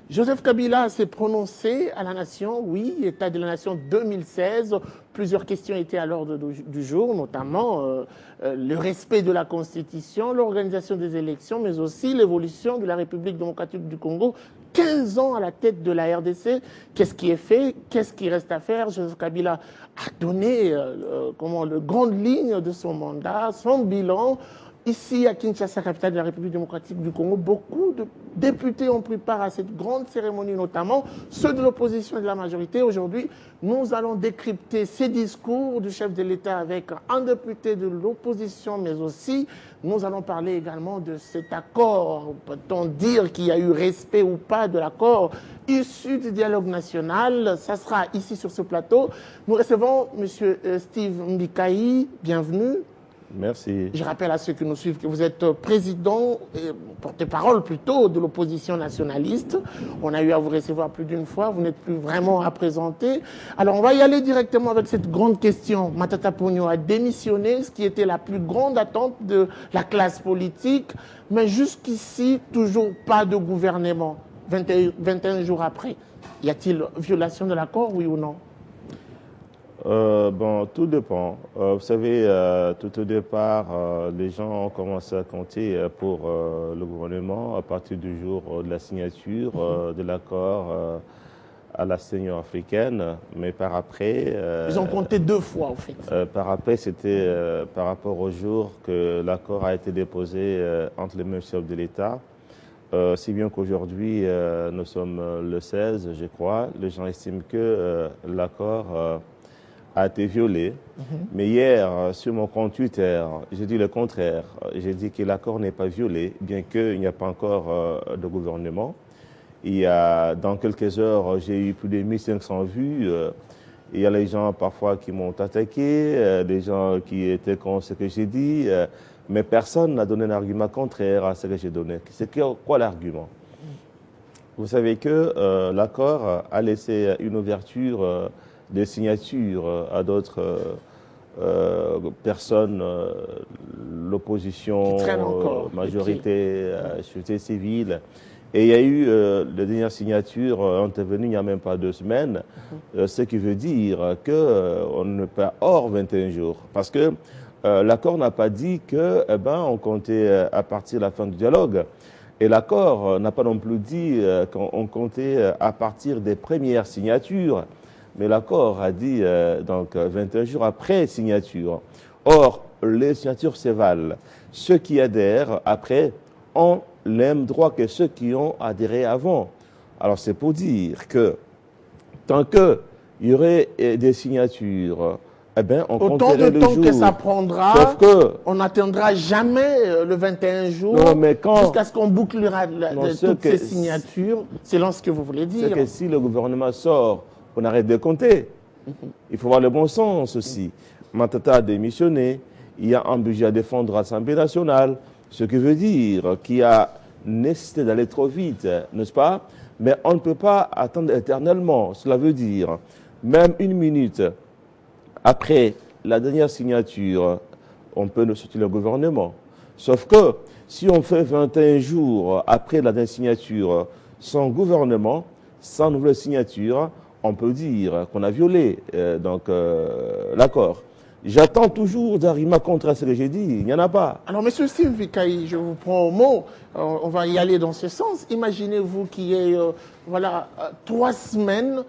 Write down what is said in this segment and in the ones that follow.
Joseph Kabila s'est prononcé à la nation, oui, État de la nation 2016. Plusieurs questions étaient à l'ordre du jour, notamment le respect de la Constitution, l'organisation des élections, mais aussi l'évolution de la République démocratique du Congo. 15 ans à la tête de la RDC, qu'est-ce qui est fait, qu'est-ce qui reste à faire? Joseph Kabila a donné les grandes lignes de son mandat, son bilan. Ici, à Kinshasa, capitale de la République démocratique du Congo, beaucoup de députés ont pris part à cette grande cérémonie, notamment ceux de l'opposition et de la majorité. Aujourd'hui, nous allons décrypter ces discours du chef de l'État avec un député de l'opposition, mais aussi nous allons parler également de cet accord. Peut-on dire qu'il y a eu respect ou pas de l'accord issu du dialogue national? Ça sera ici sur ce plateau. Nous recevons M. Steve Mbikaï. Bienvenue. Merci. Je rappelle à ceux qui nous suivent que vous êtes président, porte-parole plutôt, de l'opposition nationaliste. On a eu à vous recevoir plus d'une fois, vous n'êtes plus vraiment à présenter. Alors on va y aller directement avec cette grande question. Matata Ponyo a démissionné, ce qui était la plus grande attente de la classe politique, mais jusqu'ici, toujours pas de gouvernement. 21 jours après, y a-t-il violation de l'accord, oui ou non? Bon, tout dépend. Vous savez, tout au départ, les gens ont commencé à compter pour le gouvernement à partir du jour de la signature de l'accord à la Union africaine. Mais par après... Ils ont compté 2 fois, en fait. Par après, c'était par rapport au jour que l'accord a été déposé entre les mêmes chefs de l'État. Si bien qu'aujourd'hui, nous sommes le 16, je crois. Les gens estiment que l'accord... a été violé. Mais hier, sur mon compte Twitter, j'ai dit le contraire. J'ai dit que l'accord n'est pas violé, bien qu'il n'y a pas encore de gouvernement. Dans quelques heures, j'ai eu plus de 1500 vues. Il y a les gens parfois qui m'ont attaqué, des gens qui étaient contre ce que j'ai dit, mais personne n'a donné un argument contraire à ce que j'ai donné. C'est quoi l'argument? Vous savez que l'accord a laissé une ouverture des signatures à d'autres personnes, l'opposition, majorité, société civile. Et il y a eu les dernières signatures intervenues il n'y a même pas 2 semaines, ce qui veut dire qu'on ne peut pas hors 21 jours. Parce que l'accord n'a pas dit que, on comptait à partir de la fin du dialogue. Et l'accord n'a pas non plus dit qu'on comptait à partir des premières signatures. Mais l'accord a dit donc 21 jours après signature. Or, les signatures s'évalent. Ceux qui adhèrent après ont les mêmes droits que ceux qui ont adhéré avant. Alors c'est pour dire que tant qu'il y aurait des signatures, on autant de temps que ça prendra, sauf que, on n'atteindra jamais le 21 jours jusqu'à ce qu'on bouclera toutes ces signatures, selon ce que vous voulez dire. C'est que si le gouvernement sort, on arrête de compter. Il faut voir le bon sens aussi. Matata a démissionné, il y a un budget à défendre à l'Assemblée nationale, ce qui veut dire qu'il y a nécessité d'aller trop vite, n'est-ce pas? Mais on ne peut pas attendre éternellement. Cela veut dire, même 1 minute après la dernière signature, on peut sortir le gouvernement. Sauf que si on fait 21 jours après la dernière signature sans gouvernement, sans nouvelle signature, on peut dire qu'on a violé l'accord. J'attends toujours d'arguments contre ce que j'ai dit. Il n'y en a pas. Alors, M. Steve Mbikaï, je vous prends au mot. On va y aller dans ce sens. Imaginez-vous qu'il y ait 3 semaines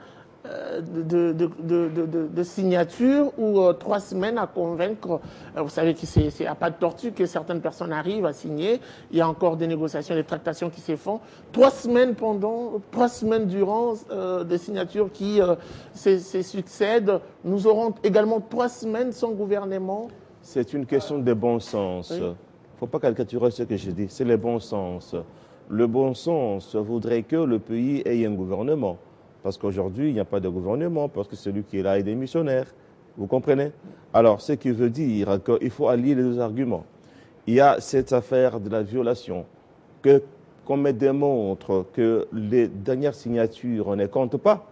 de signature ou 3 semaines à convaincre. Vous savez que c'est à pas de tortue que certaines personnes arrivent à signer. Il y a encore des négociations, des tractations qui se font. 3 semaines durant des signatures qui se succèdent. Nous aurons également 3 semaines sans gouvernement. C'est une question de bon sens. Il ne faut pas caricaturer ce que je dis. C'est le bon sens. Le bon sens voudrait que le pays ait un gouvernement. Parce qu'aujourd'hui, il n'y a pas de gouvernement, parce que celui qui est là est démissionnaire. Vous comprenez? Alors, ce qui veut dire qu'il faut allier les 2 arguments. Il y a cette affaire de la violation, qu'on me démontre que les dernières signatures ne comptent pas.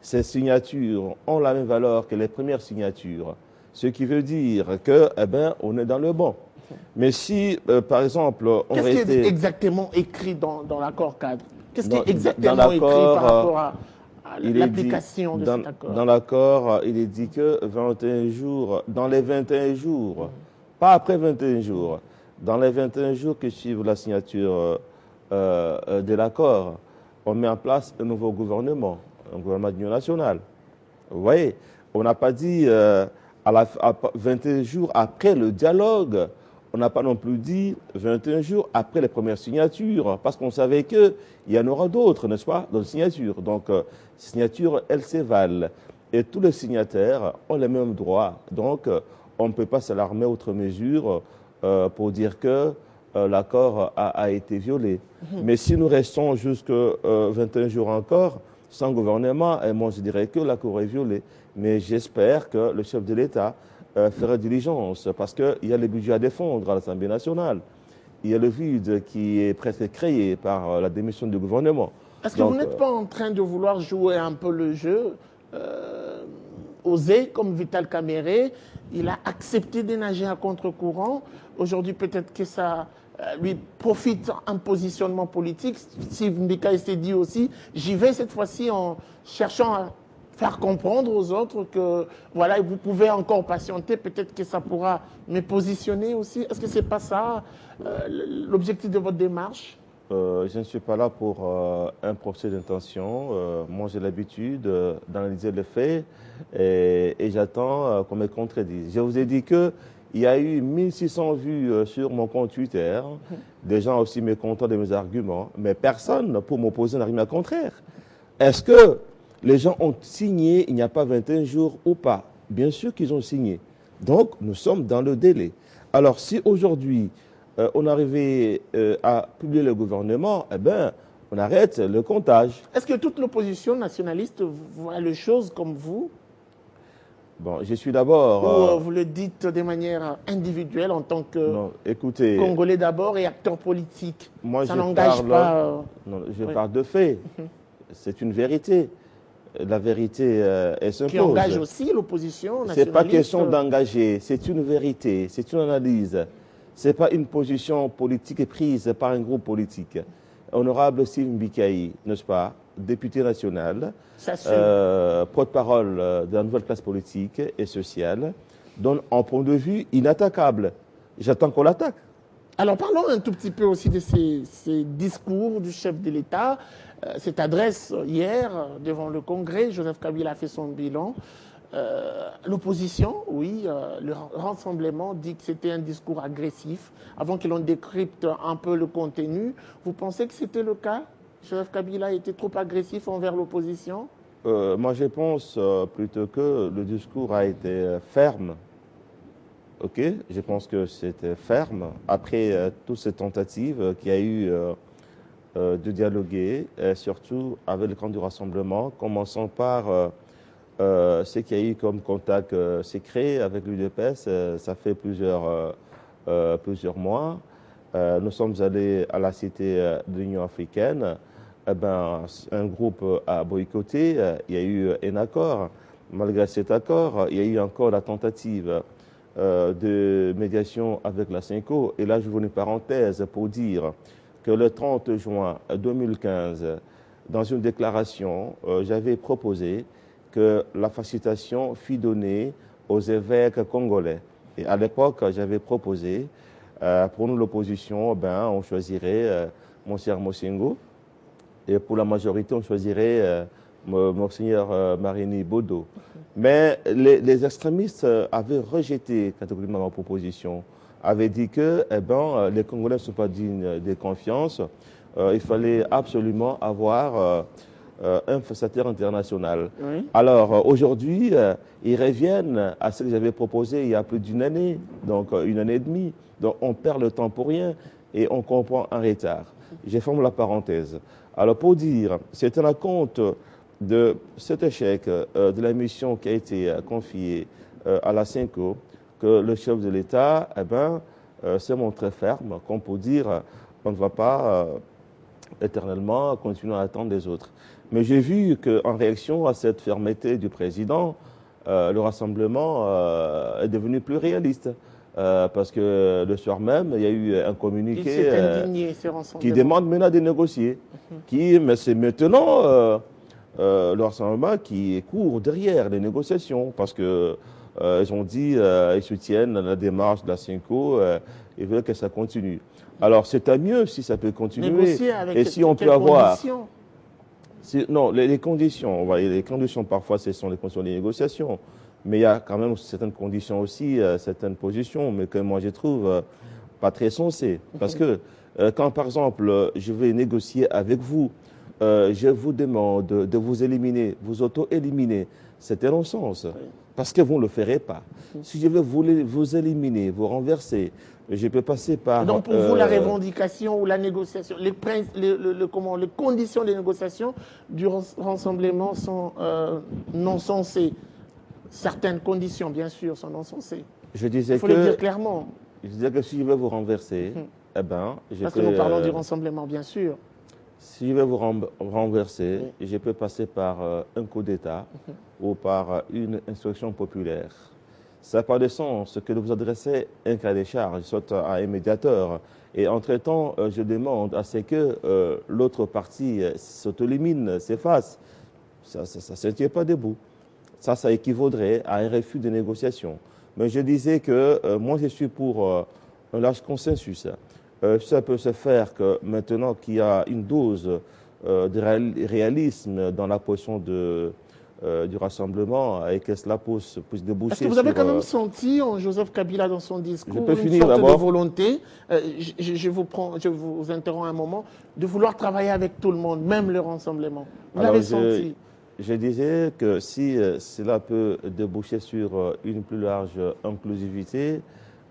Ces signatures ont la même valeur que les premières signatures. Ce qui veut dire que, on est dans le bon. Mais si, par exemple, on Qu'est-ce qui est exactement écrit dans l'accord cadre? Qu'est-ce qui est Dans exactement écrit par rapport à il est dit, l'application de cet accord? dans l'accord, il est dit que 21 jours, dans les 21 jours, pas après 21 jours, dans les 21 jours qui suivent la signature de l'accord, on met en place un nouveau gouvernement, un gouvernement d'union nationale. Vous voyez, on n'a pas dit à 21 jours après le dialogue, on n'a pas non plus dit 21 jours après les premières signatures, parce qu'on savait qu'il y en aura d'autres, n'est-ce pas, d'autres signatures. Donc, ces signatures, elles s'évalent. Et tous les signataires ont les mêmes droits. Donc, on ne peut pas s'alarmer outre mesure pour dire que l'accord a été violé. Mais si nous restons jusqu'à 21 jours encore, sans gouvernement, et moi je dirais que l'accord est violé. Mais j'espère que le chef de l'État fera diligence, parce qu'il y a le budget à défendre à l'Assemblée nationale. Il y a le vide qui est presque créé par la démission du gouvernement. Est-ce que vous n'êtes pas en train de vouloir jouer un peu le jeu, oser, comme Vital Kamerhe? Il a accepté de nager à contre-courant. Aujourd'hui, peut-être que ça lui profite un positionnement politique. Steve Mbika s'est dit aussi, j'y vais cette fois-ci en cherchant à faire comprendre aux autres que voilà, vous pouvez encore patienter, peut-être que ça pourra me positionner aussi. Est-ce que c'est pas ça l'objectif de votre démarche? Je ne suis pas là pour un procès d'intention. Moi, j'ai l'habitude d'analyser les faits et j'attends qu'on me contredise. Je vous ai dit qu'il y a eu 1600 vues sur mon compte Twitter, des gens aussi mécontents de mes arguments, mais personne pour m'opposer un argument contraire. Est-ce que les gens ont signé il n'y a pas 21 jours ou pas? Bien sûr qu'ils ont signé. Donc, nous sommes dans le délai. Alors, si aujourd'hui, on arrivait à publier le gouvernement, eh bien, on arrête le comptage. Est-ce que toute l'opposition nationaliste voit les choses comme vous? Bon, je suis d'abord... Ou vous le dites de manière individuelle en tant que non, écoutez, Congolais d'abord et acteur politique? Moi, ça n'engage pas... non, je parle de faits. C'est une vérité. La vérité, elle s'impose. Qui engage aussi l'opposition nationaliste. Ce n'est pas question d'engager, c'est une vérité, c'est une analyse. Ce n'est pas une position politique prise par un groupe politique. Honorable Steve Mbika, n'est-ce pas, député national, porte-parole de la nouvelle classe politique et sociale, donne un point de vue inattaquable. J'attends qu'on l'attaque. Alors parlons un tout petit peu aussi de ces discours du chef de l'État. Cette adresse hier devant le Congrès, Joseph Kabila a fait son bilan. L'opposition, oui, le rassemblement dit que c'était un discours agressif. Avant que l'on décrypte un peu le contenu, vous pensez que c'était le cas? Joseph Kabila était trop agressif envers l'opposition? Moi, je pense plutôt que le discours a été ferme. Ok, je pense que c'était ferme. Après toutes ces tentatives qu'il y a eu de dialoguer, surtout avec le camp du rassemblement, commençant par ce qu'il y a eu comme contact secret avec l'UDPS, ça fait plusieurs mois. Nous sommes allés à la cité de l'Union africaine. Eh ben, un groupe a boycotté, il y a eu un accord. Malgré cet accord, il y a eu encore la tentative de médiation avec la CENCO. Et là, je vous une parenthèse pour dire que le 30 juin 2015, dans une déclaration, j'avais proposé que la facilitation fût donnée aux évêques congolais. Et à l'époque, j'avais proposé, pour nous l'opposition, ben, on choisirait Monseigneur Mosengo, et pour la majorité, on choisirait Monseigneur Marini Bodo. Mais les extrémistes avaient rejeté catégoriquement ma proposition, avaient dit que les Congolais ne sont pas dignes de confiance, il fallait absolument avoir un facilitateur international. Oui. Alors aujourd'hui, ils reviennent à ce que j'avais proposé il y a plus d'une année, donc une année et demie. Donc on perd le temps pour rien et on comprend un retard. Je ferme la parenthèse. Alors pour dire, c'est un compte de cet échec de la mission qui a été confiée à la CENCO que le chef de l'État s'est montré ferme, comme pour dire on ne va pas éternellement continuer à attendre les autres. Mais j'ai vu qu'en réaction à cette fermeté du président, le rassemblement est devenu plus réaliste. parce que le soir même, il y a eu un communiqué qui demande maintenant de négocier. Mais c'est maintenant le rassemblement qui court derrière les négociations, parce que ils ont dit, ils soutiennent la démarche de la Cinco, ils veulent que ça continue. Alors c'est à mieux si ça peut continuer. Négocier avec et si on peut avoir... conditions? Non, les conditions, les conditions parfois ce sont les conditions des négociations, mais il y a quand même certaines conditions aussi, certaines positions, mais que moi je trouve pas très sensées. Parce que quand par exemple je vais négocier avec vous, je vous demande de vous éliminer, vous auto-éliminer, c'est un non-sens. Parce que vous ne le ferez pas. Si je veux vous éliminer, vous renverser, je peux passer par... Donc pour vous, la revendication ou la négociation, les conditions de négociation du rassemblement sont non sensées. Certaines conditions, bien sûr, sont non sensées. Il faut le dire clairement. Je disais que si je veux vous renverser, eh ben, parce que nous parlons du rassemblement, bien sûr. Si je veux vous renverser, je peux passer par un coup d'État ou par une instruction populaire. Ça n'a pas de sens que de vous adresser un cas de charge, soit à un médiateur. Et entre-temps, je demande à ce que l'autre partie s'auto-élimine, s'efface. Ça ne se tient pas debout. Ça équivaudrait à un refus de négociation. Mais je disais que moi, je suis pour un large consensus. Ça peut se faire que maintenant qu'il y a une dose de réalisme dans la position du rassemblement et que cela puisse déboucher. Est-ce que vous avez quand même senti en Joseph Kabila dans son discours une sorte de volonté, je vous interromps un moment, de vouloir travailler avec tout le monde, même le rassemblement? Vous l'avez senti? Je disais que si cela peut déboucher sur une plus large inclusivité,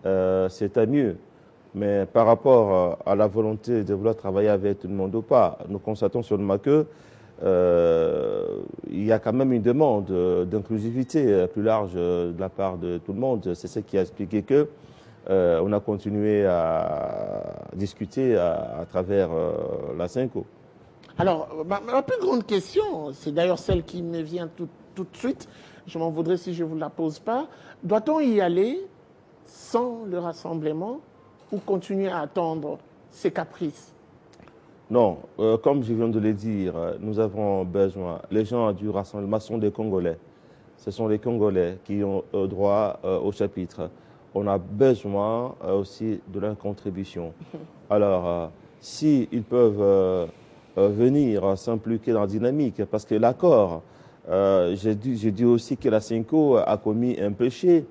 c'est à mieux. Mais par rapport à la volonté de vouloir travailler avec tout le monde ou pas, nous constatons seulement que il y a quand même une demande d'inclusivité plus large de la part de tout le monde. C'est ce qui a expliqué que on a continué à discuter à travers la Cinco. Alors, ma plus grande question, c'est d'ailleurs celle qui me vient tout de suite, je m'en voudrais si je ne vous la pose pas. Doit-on y aller sans le rassemblement ou continuer à attendre ces caprices? Non, comme je viens de le dire, nous avons besoin, les gens du rassemblement sont des Congolais. Ce sont les Congolais qui ont droit au chapitre. On a besoin aussi de leur contribution. Alors, s'ils peuvent venir s'impliquer dans la dynamique, parce que l'accord, j'ai dit aussi que la Cinco a commis un péché.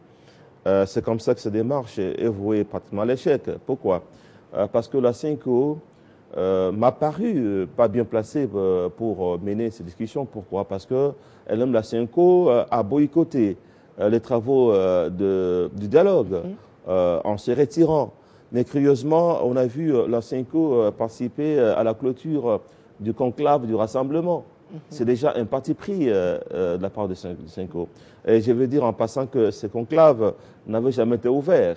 C'est comme ça que cette démarche est vouée pratiquement à l'échec. Pourquoi? Parce que la Cinco m'a paru pas bien placée pour mener ces discussions. Pourquoi? Parce qu'elle-même, la Cinco, a boycotté les travaux du dialogue en se retirant. Mais curieusement, on a vu la Cinco participer à la clôture du conclave du rassemblement. C'est déjà un parti pris de la part de Cinco. Et je veux dire en passant que ce conclave n'avait jamais été ouvert.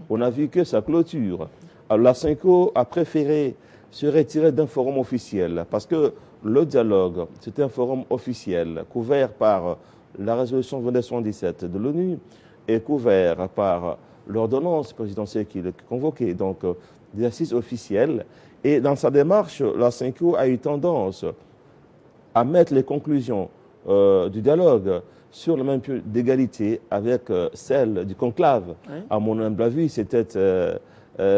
On a vu que sa clôture. Alors la Cinco a préféré se retirer d'un forum officiel parce que le dialogue, c'était un forum officiel couvert par la résolution 2217 de l'ONU et couvert par l'ordonnance présidentielle qui le convoquait, donc des assises officielles. Et dans sa démarche, la Cinco a eu tendance à mettre les conclusions du dialogue sur le même pied d'égalité avec celle du conclave. Oui. À mon humble avis, c'était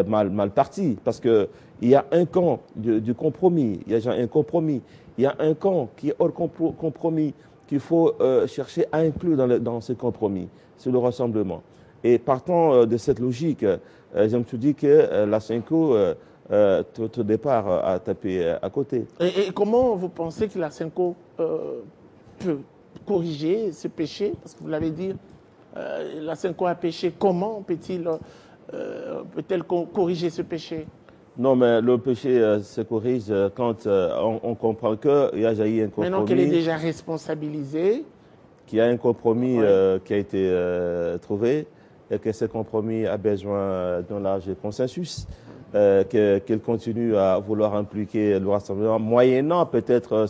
mal parti, parce qu'il y a un camp du compromis, il y a un compromis, il y a un camp qui est hors compromis, qu'il faut chercher à inclure dans ce compromis, c'est le rassemblement. Et partant de cette logique, je me suis dit que la Cinco, tout au départ, a tapé à côté. Et comment vous pensez que la Cinco peut corriger ce péché? Parce que vous l'avez dit, la Cinco a péché. Comment peut-elle corriger ce péché? Non, mais le péché se corrige quand on comprend qu'il y a jailli un compromis. Maintenant qu'elle est déjà responsabilisée. Qu'il y a un compromis qui a été trouvé et que ce compromis a besoin d'un large consensus, qu'elle continue à vouloir impliquer le rassemblement, moyennant peut-être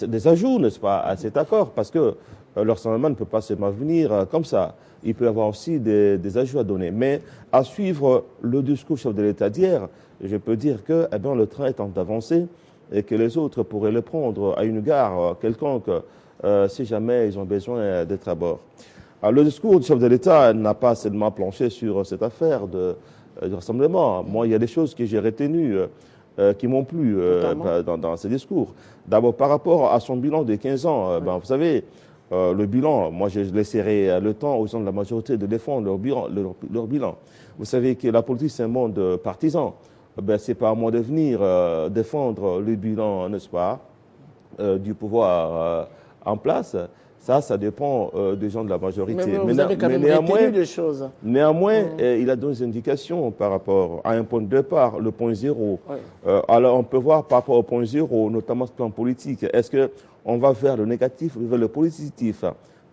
des ajouts, n'est-ce pas, à cet accord, parce que le Rassemblement ne peut pas seulement venir comme ça. Il peut y avoir aussi des ajouts à donner. Mais à suivre le discours chef de l'État d'hier, je peux dire que le train est en avancée et que les autres pourraient le prendre à une gare quelconque si jamais ils ont besoin d'être à bord. Alors, le discours du chef de l'État n'a pas seulement planché sur cette affaire du rassemblement. Moi, il y a des choses que j'ai retenues qui m'ont plu dans ce discours. D'abord, par rapport à son bilan de 15 ans, vous savez, le bilan, moi je laisserai le temps aux gens de la majorité de défendre leur bilan. Vous savez que la politique c'est un monde partisan. C'est pas à moi de venir défendre le bilan, n'est-ce pas, du pouvoir en place. Ça dépend des gens de la majorité. Mais vous avez quand même retenu des choses. Néanmoins, il a donné des indications par rapport à un point de départ, le point zéro. Alors, on peut voir par rapport au point zéro, notamment ce plan politique, est-ce qu'on va vers le négatif ou vers le positif?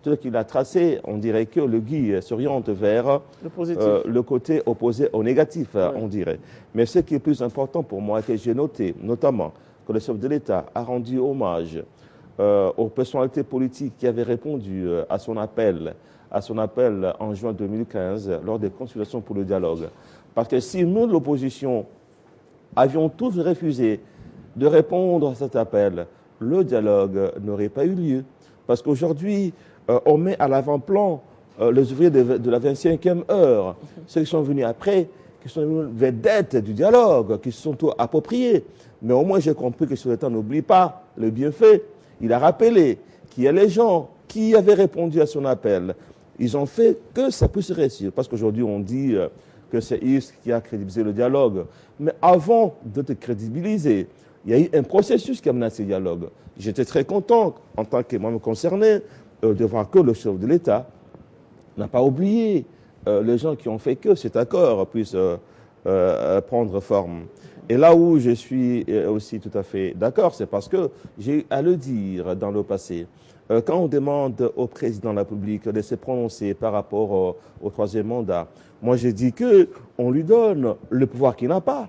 Tout ce qu'il a tracé, on dirait que le guide s'oriente vers le côté opposé au négatif, on dirait. Mais ce qui est plus important pour moi, que j'ai noté, notamment, que le chef de l'État a rendu hommage aux personnalités politiques qui avaient répondu à son appel en juin 2015 lors des consultations pour le dialogue. Parce que si nous, l'opposition, avions tous refusé de répondre à cet appel, le dialogue n'aurait pas eu lieu. Parce qu'aujourd'hui, on met à l'avant-plan les ouvriers de la 25e heure, ceux qui sont venus après, qui sont venus vedettes du dialogue, qui se sont tout appropriés. Mais au moins, j'ai compris que ce l'État n'oublie pas le bienfait. Il a rappelé qu'il y a les gens qui avaient répondu à son appel. Ils ont fait que ça puisse réussir. Parce qu'aujourd'hui, on dit que c'est ISC qui a crédibilisé le dialogue. Mais avant de te crédibiliser, il y a eu un processus qui a mené à ce dialogue. J'étais très content, en tant que membre concerné, de voir que le chef de l'État n'a pas oublié les gens qui ont fait que cet accord puisse prendre forme. Et là où je suis aussi tout à fait d'accord, c'est parce que j'ai eu à le dire dans le passé. Quand on demande au président de la République de se prononcer par rapport au troisième mandat, moi j'ai dit qu'on lui donne le pouvoir qu'il n'a pas.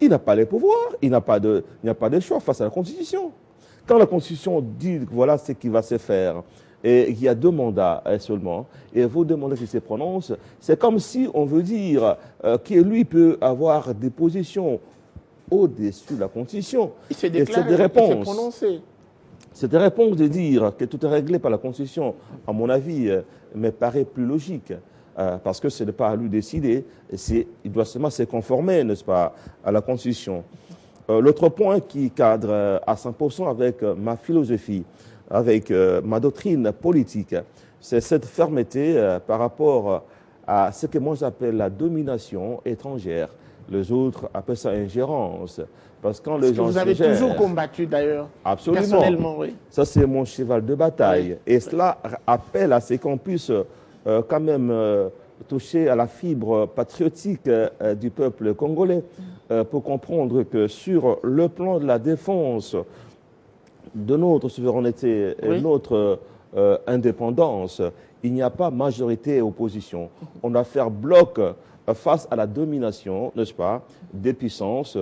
Il n'a pas les pouvoirs, il n'a pas de choix face à la Constitution. Quand la Constitution dit que voilà ce qui va se faire, et il y a 2 mandats seulement, et vous demandez qu'il se prononce, c'est comme si on veut dire que lui peut avoir des positions au-dessus de la Constitution. Il s'est déclaré, il s'est prononcé. Cette réponse de dire que tout est réglé par la Constitution, à mon avis, me paraît plus logique. Parce que ce n'est pas à lui de décider, il doit seulement se conformer, n'est-ce pas, à la Constitution. L'autre point qui cadre à 100% avec ma philosophie, avec ma doctrine politique, c'est cette fermeté par rapport à ce que moi j'appelle la domination étrangère. Les autres appellent ça ingérence. Parce que quand les gens vous avez toujours combattu d'ailleurs. Absolument. Personnellement, oui. Ça, c'est mon cheval de bataille. Oui. Et cela appelle à ce qu'on puisse quand même toucher à la fibre patriotique du peuple congolais pour comprendre que sur le plan de la défense de notre souveraineté et notre indépendance, il n'y a pas majorité et opposition. On doit faire bloc face à la domination, n'est-ce pas, des puissances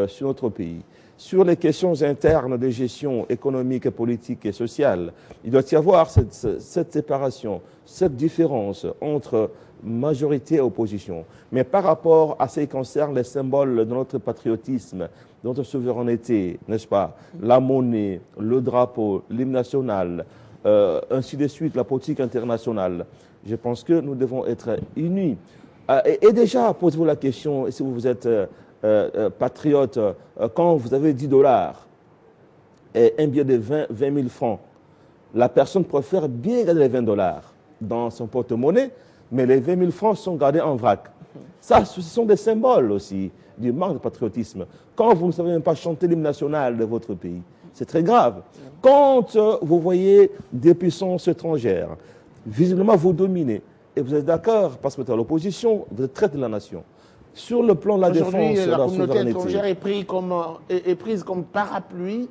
sur notre pays. Sur les questions internes de gestion économique, politique et sociale, il doit y avoir cette séparation, cette différence entre majorité et opposition. Mais par rapport à ce qui concerne les symboles de notre patriotisme, de notre souveraineté, n'est-ce pas, la monnaie, le drapeau, l'hymne national, ainsi de suite, la politique internationale, je pense que nous devons être unis. Et déjà, posez-vous la question, si vous êtes patriote, quand vous avez $10 et un billet de 20 000 francs, la personne préfère bien garder les $20 dans son porte-monnaie, mais les 20 000 francs sont gardés en vrac. Ça, ce sont des symboles aussi du manque de patriotisme. Quand vous ne savez même pas chanter l'hymne national de votre pays, c'est très grave. Quand vous voyez des puissances étrangères, visiblement vous dominez, et vous êtes d'accord, parce que vous êtes à l'opposition, vous êtes traître de la nation. Sur le plan de la défense, la communauté étrangère est prise comme parapluie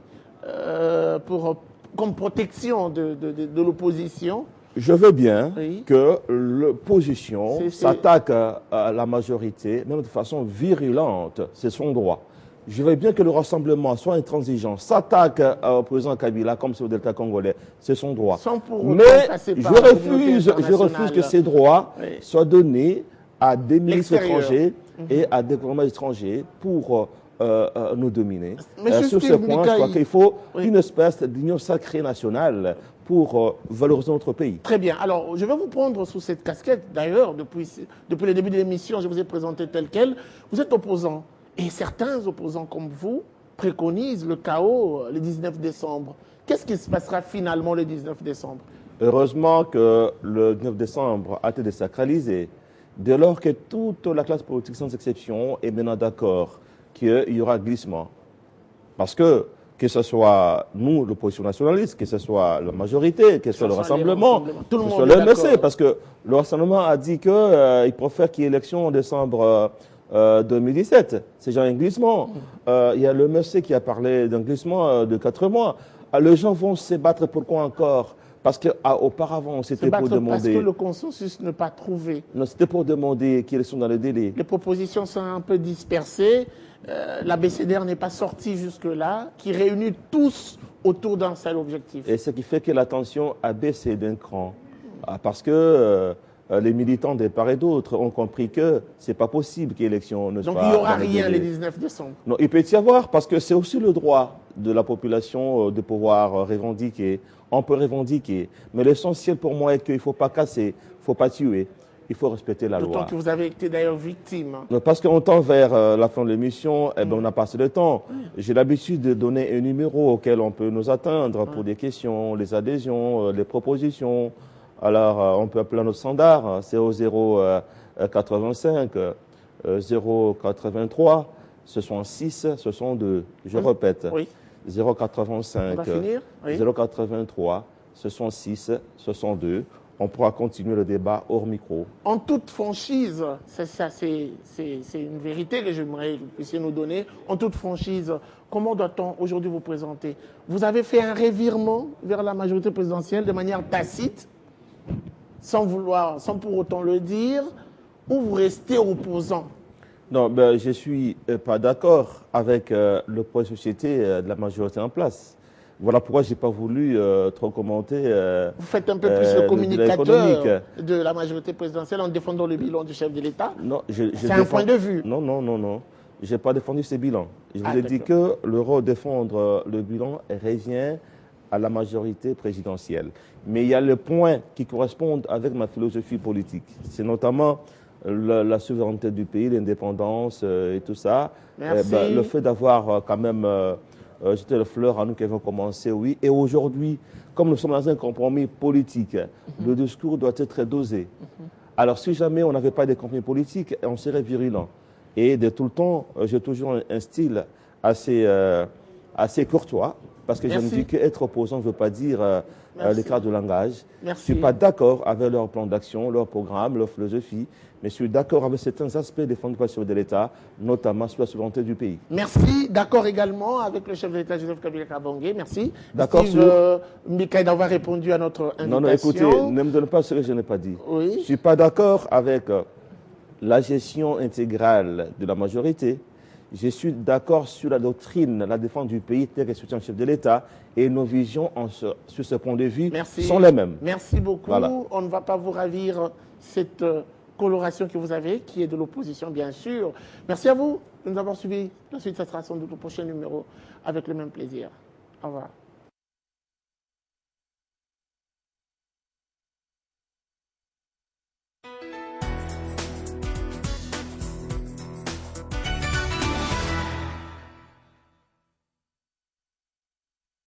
comme protection de l'opposition. Je veux bien que l'opposition s'attaque à la majorité, même de façon virulente, c'est son droit. je veux bien que le rassemblement soit intransigeant, s'attaque au président Kabila comme c'est au Delta congolais, c'est son droit. Sans pour autant Mais passer je par la communauté refuse que internationale. ces droits Oui. soient donnés à des ministres L'extérieur. étrangers et à des gouvernements étrangers pour nous dominer. Monsieur Sur ce Steve point, je crois Mikaï. qu'il faut Oui. une espèce d'union sacrée nationale pour valoriser notre pays. Très bien. Alors, je vais vous prendre sous cette casquette. D'ailleurs, depuis le début de l'émission, je vous ai présenté tel quel. Vous êtes opposant. Et certains opposants comme vous préconisent le chaos le 19 décembre. Qu'est-ce qui se passera finalement le 19 décembre? Heureusement que le 9 décembre a été désacralisé, dès lors que toute la classe politique sans exception est maintenant d'accord qu'il y aura glissement. Parce que ce soit nous, l'opposition nationaliste, que ce soit la majorité, que ce soit le rassemblement, tout le que ce monde soit est le MSC, d'accord. parce que le rassemblement a dit qu'il préfère qu'il y ait élection en décembre 2017. C'est genre un glissement. Il y a le MSC qui a parlé d'un glissement de 4 mois. Les gens vont se battre pourquoi encore? Parce qu'auparavant, c'était pour demander... Parce que le consensus n'est pas trouvé. Non, c'était pour demander qu'ils sont dans le délai. Les propositions sont un peu dispersées. L'ABCDR n'est pas sorti jusque-là, qui réunit tous autour d'un seul objectif. Et ce qui fait que la tension a baissé d'un cran. Parce que les militants de part et d'autre ont compris que ce n'est pas possible qu'il y ait élection ne soit Donc il n'y aura dans le rien délai. le 19 décembre. Non, il peut y avoir, parce que c'est aussi le droit de la population de pouvoir revendiquer. On peut revendiquer. Mais l'essentiel pour moi est qu'il ne faut pas casser, il ne faut pas tuer. Il faut respecter la D'autant loi. que vous avez été d'ailleurs victime. Parce qu'on tend vers la fin de l'émission, eh ben, on a passé le temps. J'ai l'habitude de donner un numéro auquel on peut nous atteindre pour des questions, les adhésions, les propositions. Alors, on peut appeler notre standard, c'est au 085 083 66 62. Je répète, Oui. 085 On va finir. Oui. 083 66 62. On pourra continuer le débat hors micro. En toute franchise, c'est une vérité que j'aimerais que vous puissiez nous donner. En toute franchise, comment doit-on aujourd'hui vous présenter? Vous avez fait un revirement vers la majorité présidentielle de manière tacite, sans pour autant le dire, ou vous restez opposant? Non, ben, je ne suis pas d'accord avec le projet de société de la majorité en place. Voilà pourquoi je n'ai pas voulu trop commenter. Vous faites un peu plus le communicateur économique. de la majorité présidentielle en défendant le bilan du chef de l'État. Non, c'est un point de vue. Non, non, non, non. Je n'ai pas défendu ce bilan. Je vous ai dit d'accord. que le rôle de défendre le bilan revient à la majorité présidentielle. Mais il y a le point qui correspond avec ma philosophie politique. C'est notamment la souveraineté du pays, l'indépendance et tout ça. Merci. Le fait d'avoir quand même jeté le fleur à nous qui avons commencé, oui. Et aujourd'hui, comme nous sommes dans un compromis politique, le discours doit être dosé. Alors si jamais on n'avait pas de compromis politique, on serait virulent. Et de tout le temps, j'ai toujours un style assez courtois, parce que je me dis qu'être opposant ne veut pas dire l'écart de langage. Merci. Je ne suis pas d'accord avec leur plan d'action, leur programme, leur philosophie, mais je suis d'accord avec certains aspects défendus par le chef de l'État, notamment sur la souveraineté du pays. Merci. D'accord également avec le chef de l'État, Joseph Kabila Kabange. Merci. D'accord, Steve Mikaï d'avoir répondu à notre invitation. Non, non, écoutez, ne me donne pas ce que je n'ai pas dit. Oui. Je ne suis pas d'accord avec la gestion intégrale de la majorité. Je suis d'accord sur la doctrine, la défense du pays tel que soutient le chef de l'État, et nos visions sur ce point de vue sont les mêmes. Merci beaucoup. Voilà. On ne va pas vous ravir cette coloration que vous avez, qui est de l'opposition, bien sûr. Merci à vous de nous avoir suivis. La suite, ça sera sans doute au prochain numéro avec le même plaisir. Au revoir.